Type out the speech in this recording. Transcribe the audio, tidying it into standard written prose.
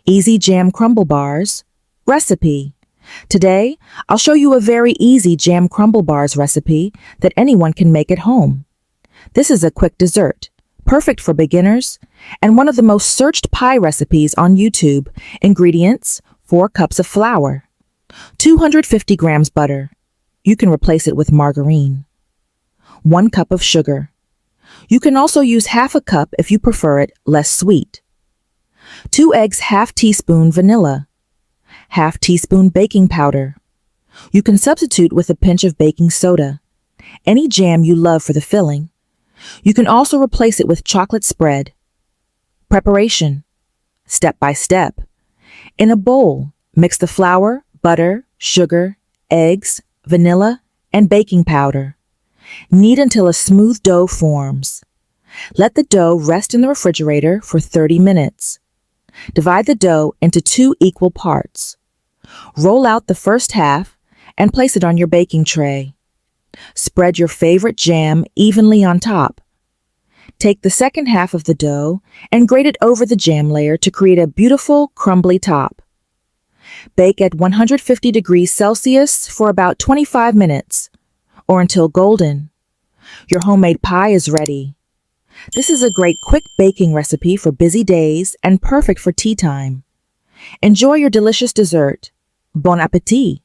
Easy Jam Crumble Bars recipe. Today, I'll show you a very easy Jam Crumble Bars recipe that anyone can make at home. This is a quick dessert, perfect for beginners, and one of the most searched pie recipes on YouTube. Ingredients: 4 cups of flour, 250 grams butter. You can replace it with margarine. 1 cup of sugar. You can also use half a cup if you prefer it less sweet. 2 eggs, half teaspoon vanilla, half teaspoon baking powder. You can substitute with a pinch of baking soda. Any jam you love for the filling. You can also replace it with chocolate spread. Preparation. Step by step. In a bowl, mix the flour, butter, sugar, eggs, vanilla, and baking powder. Knead until a smooth dough forms. Let the dough rest in the refrigerator for 30 minutes. Divide the dough into 2 equal parts. Roll out the first half and place it on your baking tray. Spread your favorite jam evenly on top. Take the second half of the dough and grate it over the jam layer to create a beautiful, crumbly top. Bake at 150 degrees Celsius for about 25 minutes, or until golden. Your homemade pie is ready. This is a great quick baking recipe for busy days and perfect for tea time. Enjoy your delicious dessert. Bon appétit!